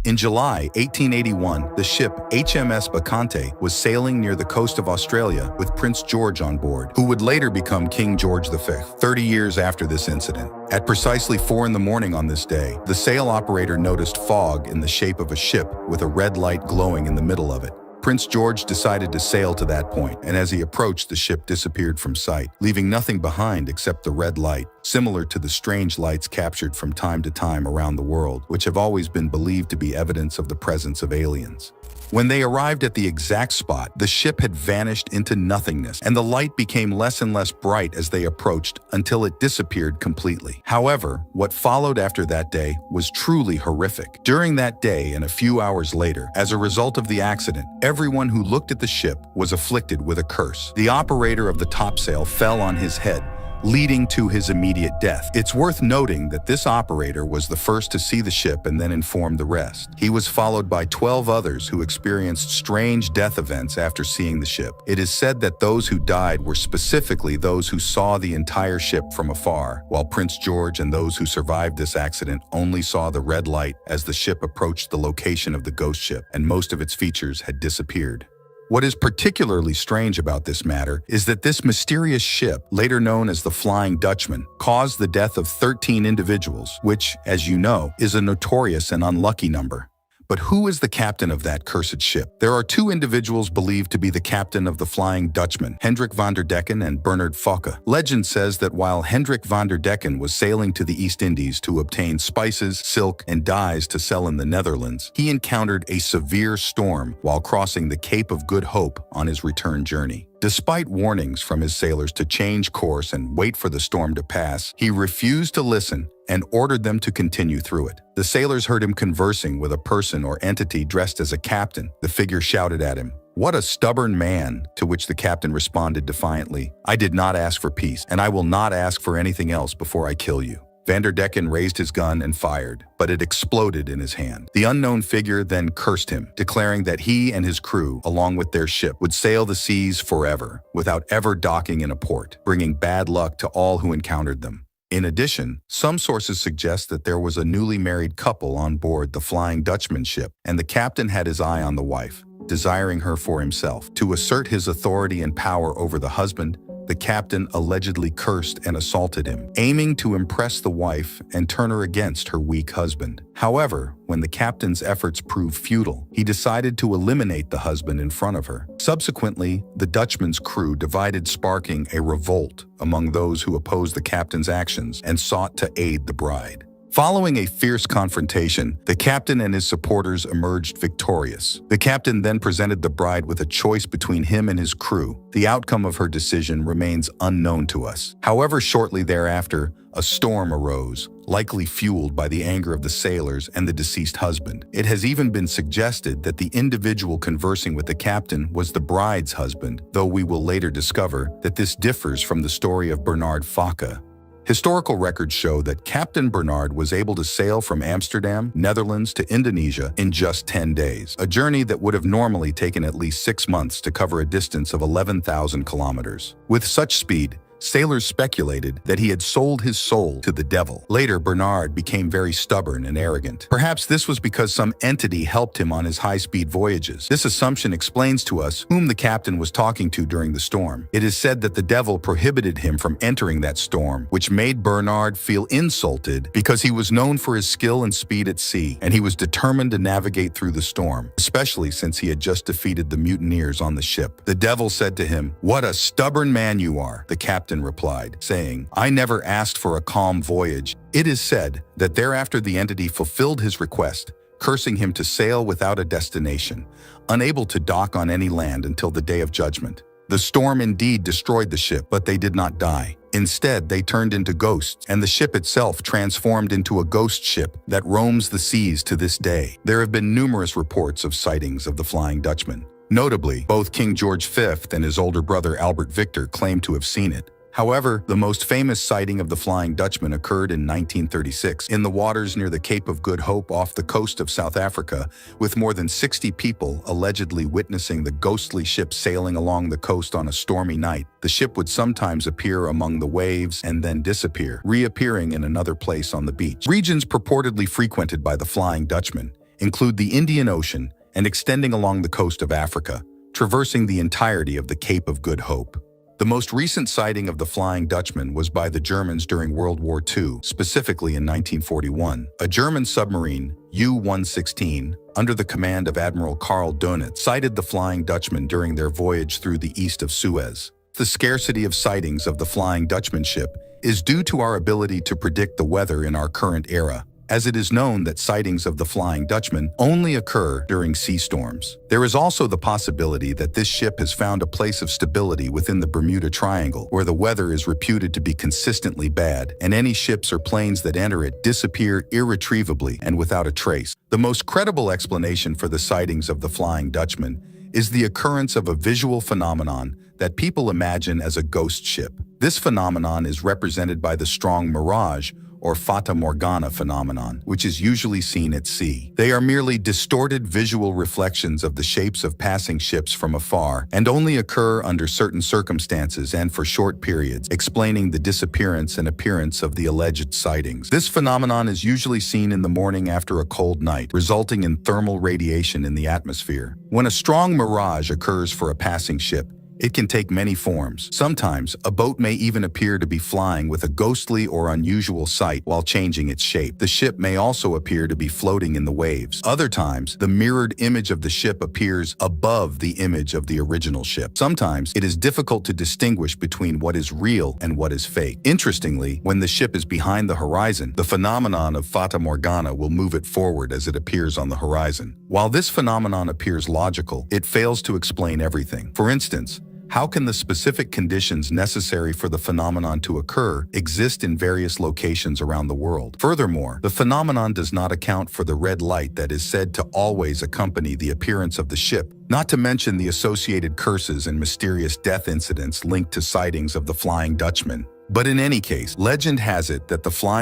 In July 1881, the ship HMS Bacante was sailing near the coast of Australia with Prince George on board, who would later become King George V, 30 years after this incident. At precisely 4 in the morning on this day, the sail operator noticed fog in the shape of a ship with a red light glowing in the middle of it. Prince George decided to sail to that point, and as he approached, the ship disappeared from sight, leaving nothing behind except the red light, similar to the strange lights captured from time to time around the world, which have always been believed to be evidence of the presence of aliens. When they arrived at the exact spot, the ship had vanished into nothingness, and the light became less and less bright as they approached until it disappeared completely. However, what followed after that day was truly horrific. During that day and a few hours later, as a result of the accident, everyone who looked at the ship was afflicted with a curse. The operator of the topsail fell on his head, leading to his immediate death. It's worth noting that this operator was the first to see the ship and then informed the rest. He was followed by 12 others who experienced strange death events after seeing the ship. It is said that those who died were specifically those who saw the entire ship from afar, while Prince George and those who survived this accident only saw the red light as the ship approached the location of the ghost ship, and most of its features had disappeared. What is particularly strange about this matter is that this mysterious ship, later known as the Flying Dutchman, caused the death of 13 individuals, which, as you know, is a notorious and unlucky number. But who is the captain of that cursed ship? There are 2 individuals believed to be the captain of the Flying Dutchman, Hendrik van der Decken and Bernard Fokke. Legend says that while Hendrik van der Decken was sailing to the East Indies to obtain spices, silk, and dyes to sell in the Netherlands, he encountered a severe storm while crossing the Cape of Good Hope on his return journey. Despite warnings from his sailors to change course and wait for the storm to pass, he refused to listen and ordered them to continue through it. The sailors heard him conversing with a person or entity dressed as a captain. The figure shouted at him, "What a stubborn man!" To which the captain responded defiantly, "I did not ask for peace, and I will not ask for anything else before I kill you." Van der Decken raised his gun and fired, but it exploded in his hand. The unknown figure then cursed him, declaring that he and his crew, along with their ship, would sail the seas forever, without ever docking in a port, bringing bad luck to all who encountered them. In addition, some sources suggest that there was a newly married couple on board the Flying Dutchman ship, and the captain had his eye on the wife, desiring her for himself. To assert his authority and power over the husband, the captain allegedly cursed and assaulted him, aiming to impress the wife and turn her against her weak husband. However, when the captain's efforts proved futile, he decided to eliminate the husband in front of her. Subsequently, the Dutchman's crew divided, sparking a revolt among those who opposed the captain's actions and sought to aid the bride. Following a fierce confrontation, the captain and his supporters emerged victorious. The captain then presented the bride with a choice between him and his crew. The outcome of her decision remains unknown to us. However, shortly thereafter, a storm arose, likely fueled by the anger of the sailors and the deceased husband. It has even been suggested that the individual conversing with the captain was the bride's husband, though we will later discover that this differs from the story of Bernard Fokke. Historical records show that Captain Bernard was able to sail from Amsterdam, Netherlands to Indonesia in just 10 days, a journey that would have normally taken at least 6 months to cover a distance of 11,000 kilometers. With such speed, sailors speculated that he had sold his soul to the devil. Later, Bernard became very stubborn and arrogant. Perhaps this was because some entity helped him on his high-speed voyages. This assumption explains to us whom the captain was talking to during the storm. It is said that the devil prohibited him from entering that storm, which made Bernard feel insulted because he was known for his skill and speed at sea, and he was determined to navigate through the storm, especially since he had just defeated the mutineers on the ship. The devil said to him, "What a stubborn man you are," the captain replied, saying, "I never asked for a calm voyage." It is said that thereafter the entity fulfilled his request, cursing him to sail without a destination, unable to dock on any land until the day of judgment. The storm indeed destroyed the ship, but they did not die. Instead, they turned into ghosts, and the ship itself transformed into a ghost ship that roams the seas to this day. There have been numerous reports of sightings of the Flying Dutchman. Notably, both King George V and his older brother Albert Victor claim to have seen it. However, the most famous sighting of the Flying Dutchman occurred in 1936 in the waters near the Cape of Good Hope off the coast of South Africa, with more than 60 people allegedly witnessing the ghostly ship sailing along the coast on a stormy night. The ship would sometimes appear among the waves and then disappear, reappearing in another place on the beach. Regions purportedly frequented by the Flying Dutchman include the Indian Ocean and extending along the coast of Africa, traversing the entirety of the Cape of Good Hope. The most recent sighting of the Flying Dutchman was by the Germans during World War II, specifically in 1941. A German submarine, U-116, under the command of Admiral Karl Dönitz, sighted the Flying Dutchman during their voyage through the east of Suez. The scarcity of sightings of the Flying Dutchman ship is due to our ability to predict the weather in our current era, as it is known that sightings of the Flying Dutchman only occur during sea storms. There is also the possibility that this ship has found a place of stability within the Bermuda Triangle, where the weather is reputed to be consistently bad, and any ships or planes that enter it disappear irretrievably and without a trace. The most credible explanation for the sightings of the Flying Dutchman is the occurrence of a visual phenomenon that people imagine as a ghost ship. This phenomenon is represented by the strong mirage, or Fata Morgana phenomenon, which is usually seen at sea. They are merely distorted visual reflections of the shapes of passing ships from afar and only occur under certain circumstances and for short periods, explaining the disappearance and appearance of the alleged sightings. This phenomenon is usually seen in the morning after a cold night, resulting in thermal radiation in the atmosphere. When a strong mirage occurs for a passing ship, it can take many forms. Sometimes, a boat may even appear to be flying with a ghostly or unusual sight while changing its shape. The ship may also appear to be floating in the waves. Other times, the mirrored image of the ship appears above the image of the original ship. Sometimes, it is difficult to distinguish between what is real and what is fake. Interestingly, when the ship is behind the horizon, the phenomenon of Fata Morgana will move it forward as it appears on the horizon. While this phenomenon appears logical, it fails to explain everything. For instance, how can the specific conditions necessary for the phenomenon to occur exist in various locations around the world? Furthermore, the phenomenon does not account for the red light that is said to always accompany the appearance of the ship, not to mention the associated curses and mysterious death incidents linked to sightings of the Flying Dutchman. But in any case, legend has it that the Flying